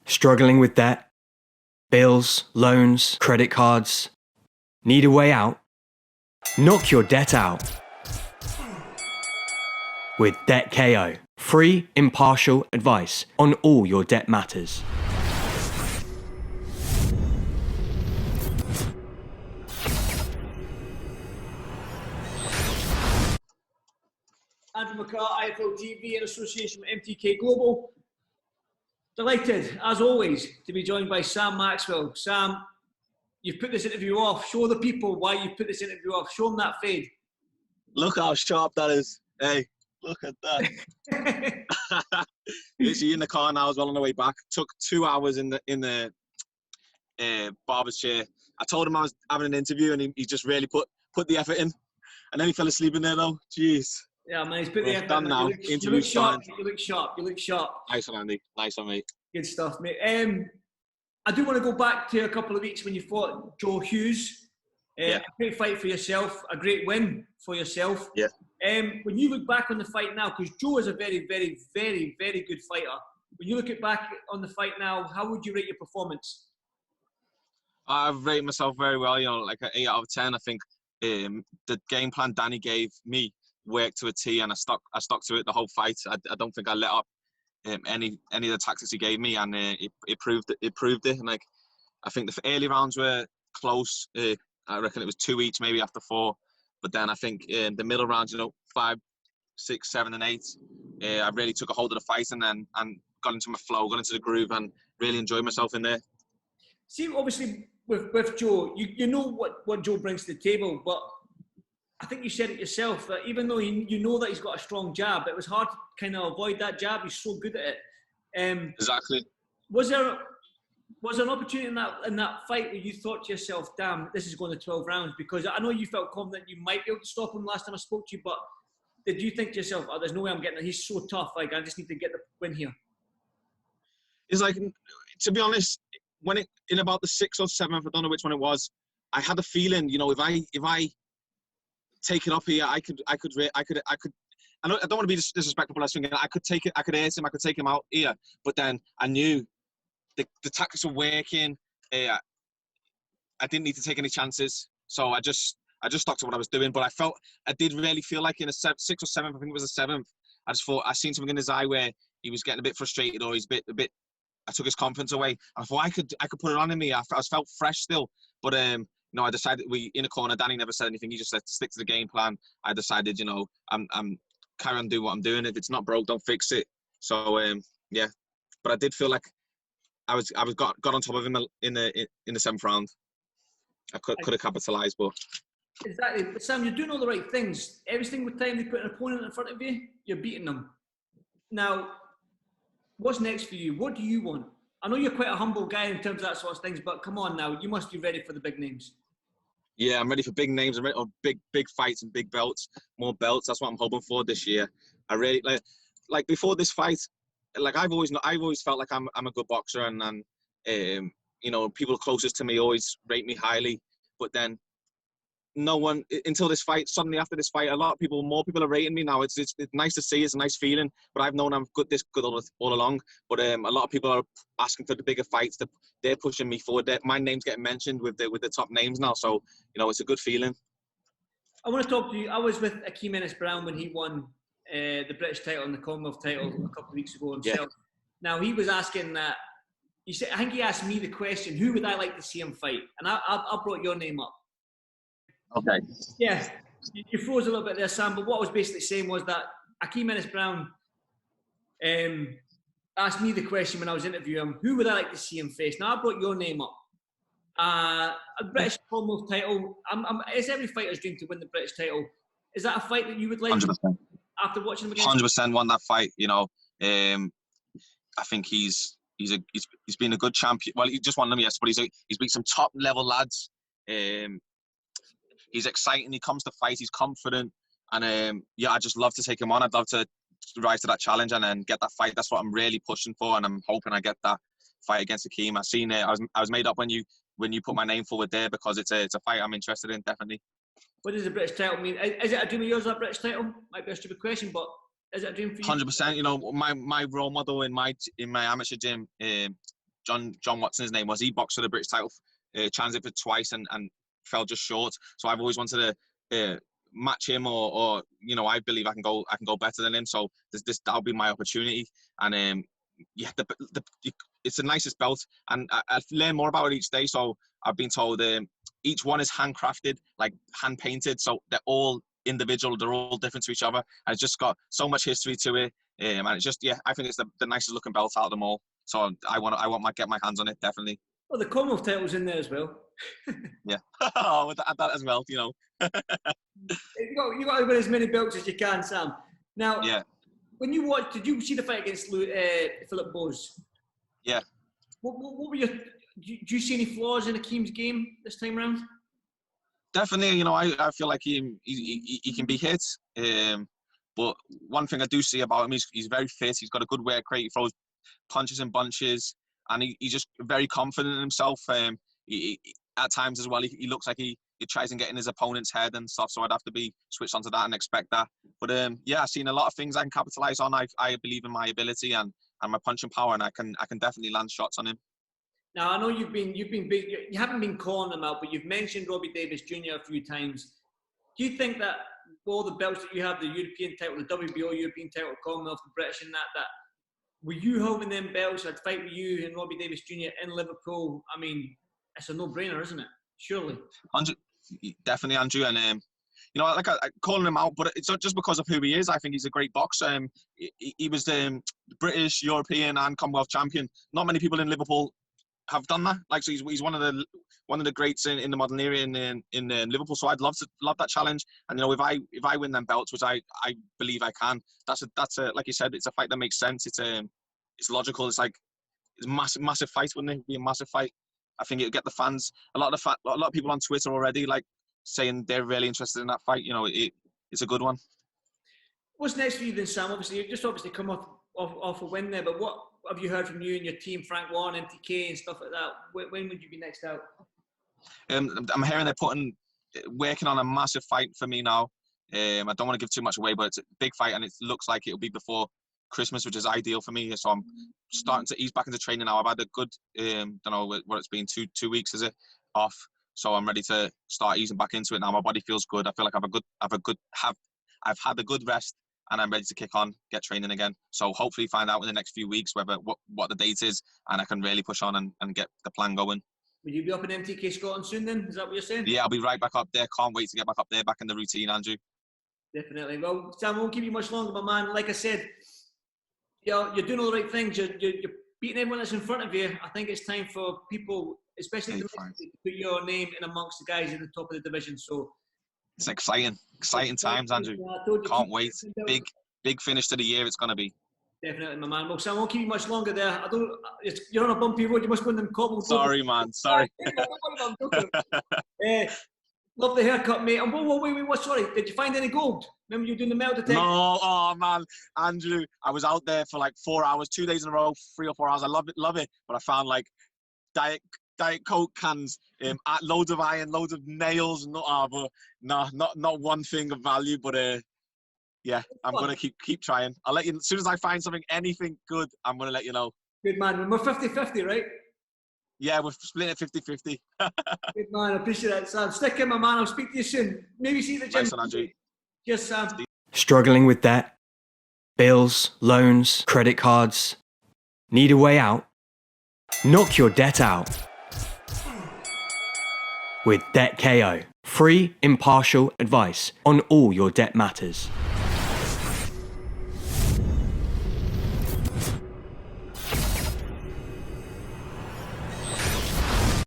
Struggling with debt? Bills, loans, credit cards? Need a way out? Knock your debt out with Debt KO. Free, impartial advice on all your debt matters. Andrew McCART, IFL TV in association with MTK Global. Delighted, as always, to be joined by Sam Maxwell. Sam, you've put this interview off. Show the people why you've put this interview off. Show them that fade. Look how sharp that is. Hey, look at that. Literally in the car now, I was well on the way back. Took 2 hours in the barber's chair. I told him I was having an interview, and he just really put the effort in. And then he fell asleep in there, though. Jeez. Yeah, man, he's put the effort done in. now. You look sharp. You look sharp. You look sharp. Nice one, Andy. Nice one, mate. Good stuff, mate. I do want to go back to a couple of weeks when you fought Joe Hughes. A great fight for yourself, a great win for yourself. Yeah. When you look back on the fight now, because Joe is a very, very, very, very good fighter. When you look back on the fight now, how would you rate your performance? I've rated myself very well. You know, like an 8 out of 10. I think the game plan Danny gave me worked to a T, and I stuck to it the whole fight. I don't think I let up any of the tactics he gave me, and it proved it. And like, I think the early rounds were close. I reckon it was 2 each, maybe after 4. But then I think in the middle rounds, 5, 6, 7, and 8, I really took a hold of the fight and got into my flow, got into the groove, and really enjoyed myself in there. See, obviously with Joe, you know what Joe brings to the table, but I think you said it yourself that even though you know that he's got a strong jab, it was hard to kind of avoid that jab. He's so good at it. Exactly. Was there an opportunity in that fight where you thought to yourself, damn, this is going to 12 rounds? Because I know you felt confident you might be able to stop him last time I spoke to you, but did you think to yourself, oh, there's no way I'm getting it. He's so tough. Like, I just need to get the win here. It's like, to be honest, in about the 6th or 7th, I don't know which one it was, I had a feeling, if I take it up here, I could. I don't want to be disrespectful, but I was thinking I could take it. I could hurt him. I could take him out here. But then I knew the tactics were working. I didn't need to take any chances, so I just stuck to what I was doing. But I did really feel like in a 6th or 7th, I think it was the 7th, I just thought I seen something in his eye where he was getting a bit frustrated, or he's a bit. I took his confidence away. I thought I could put it on in me. I felt fresh still, but I decided in a corner. Danny never said anything. He just said stick to the game plan. I decided, I'm carry on doing what I'm doing. If it's not broke, don't fix it. So but I did feel like I got on top of him in the 7th round. I could have capitalised, but exactly. But Sam, you're doing all the right things. Every single time they put an opponent in front of you, you're beating them. Now, what's next for you? What do you want? I know you're quite a humble guy in terms of that sort of things, but come on now, you must be ready for the big names. Yeah, I'm ready for big names. I'm ready for big fights and big belts, more belts. That's what I'm hoping for this year. I really like before this fight. Like I've always felt like I'm a good boxer, and people closest to me always rate me highly. But then no one until this fight. Suddenly after this fight, more people are rating me now. It's nice to see. It's a nice feeling. But I've known I'm good all along. But a lot of people are asking for the bigger fights. They're pushing me forward. My name's getting mentioned with the top names now. So it's a good feeling. I want to talk to you. I was with Akeem Ennis when he won the British title and the Commonwealth title a couple of weeks ago himself. Yeah. Now he was asking that. I think he asked me the question, who would I like to see him fight? And I brought your name up. Okay. Yeah, you froze a little bit there, Sam, but what I was basically saying was that Akeem Ennis asked me the question when I was interviewing him, who would I like to see him face? Now, I brought your name up. A British Commonwealth title, it's every fighter's dream to win the British title. Is that a fight that you would like 100%. After watching him again? 100% won that fight, I think he's been a good champion. Well, he just won them, yes, but he's beat some top-level lads. He's exciting. He comes to fight. He's confident, and I just love to take him on. I'd love to rise to that challenge and then get that fight. That's what I'm really pushing for, and I'm hoping I get that fight against Akeem. I seen it. I was made up when you put my name forward there because it's a fight I'm interested in, definitely. What does the British title mean? Is it a dream of yours, that British title? Might be a stupid question, but is it a dream for you? 100%. My role model in my amateur gym, John Watson, his name was. He boxed for the British title, challenged it for twice and fell just short. So I've always wanted to match him, or I believe I can go better than him. So that'll be my opportunity. And it's the nicest belt, and I learn more about it each day. So I've been told each one is handcrafted, like hand painted. So they're all individual, they're all different to each other, and it's just got so much history to it. And it's just, I think it's the nicest looking belt out of them all. So I want to get my hands on it, definitely. Well, the Commonwealth title's in there as well. Yeah, with that as well, You got to win as many belts as you can, Sam. Now, yeah. When you watched, did you see the fight against Philip Bose? Yeah. What were your? Do you see any flaws in Akeem's game this time around? Definitely, I feel like he can be hit. But one thing I do see about him is he's very fit. He's got a good work rate. He throws punches in bunches, and he's just very confident in himself. At times as well, he looks like he tries and get in his opponent's head and stuff. So I'd have to be switched onto that and expect that. But I've seen a lot of things I can capitalize on. I believe in my ability and my punching power, and I can definitely land shots on him. Now I know you've been big. You haven't been calling him out, but you've mentioned Robbie Davies Jr. a few times. Do you think that all the belts that you have, the European title, the WBO European title, Commonwealth, the British, and that were you holding them belts? I'd fight with you and Robbie Davies Jr. in Liverpool. I mean, it's a no-brainer, isn't it? Surely. Definitely, Andrew, and I calling him out, but it's not just because of who he is. I think he's a great boxer. He was the British, European, and Commonwealth champion. Not many people in Liverpool have done that. Like, so he's one of the greats in the modern era in Liverpool. So I'd love that challenge. And if I win them belts, which I believe I can, that's a like you said, it's a fight that makes sense. It's logical. It's a massive fight, wouldn't it? It'd be a massive fight. I think it'll get the fans, a lot of people on Twitter already, like, saying they're really interested in that fight. It's a good one. What's next for you then, Sam? Obviously, you've just come off a win there, but what have you heard from you and your team, Frank Warren, MTK and stuff like that? When would you be next out? I'm hearing they're working on a massive fight for me now. I don't want to give too much away, but it's a big fight, and it looks like it'll be before Christmas, which is ideal for me. So I'm starting to ease back into training now. I've had a good, don't know what it's been, 2 weeks, is it, off? So I'm ready to start easing back into it now. My body feels good. I feel like I've had a good rest, and I'm ready to kick on, get training again. So hopefully find out in the next few weeks what the date is, and I can really push on and get the plan going. Will you be up in MTK Scotland soon then? Is that what you're saying? Yeah, I'll be right back up there. Can't wait to get back up there, back in the routine, Andrew. Definitely. Well, Sam, I won't keep you much longer, my man. Like I said, you're doing all the right things. You're beating everyone that's in front of you. I think it's time for people, especially to put your name in amongst the guys at the top of the division. So it's exciting times, Andrew. Can't wait. Big finish to the year it's going to be. Definitely, my man. Well, Sam, I won't keep you much longer there. You're on a bumpy road. You must go in them cobbles. Sorry, man. Sorry. Love the haircut, mate. And wait, sorry. Did you find any gold? Remember you were doing the metal detector? No, oh man, Andrew. I was out there for like 4 hours, 2 days in a row, 3 or 4 hours. I love it. But I found like Diet Coke cans, loads of iron, loads of nails. But not one thing of value. But yeah, I'm gonna keep trying. I'll let you as soon as I find something, anything good. I'm gonna let you know. Good man. We're 50-50, right? Yeah, we're splitting it 50-50. Good man, I appreciate that, Sam. Stick in, my man. I'll speak to you soon. Maybe see you at the gym. Nice one, Andrew. Cheers, Sam. Struggling with debt? Bills, loans, credit cards? Need a way out? Knock your debt out with Debt KO. Free, impartial advice on all your debt matters.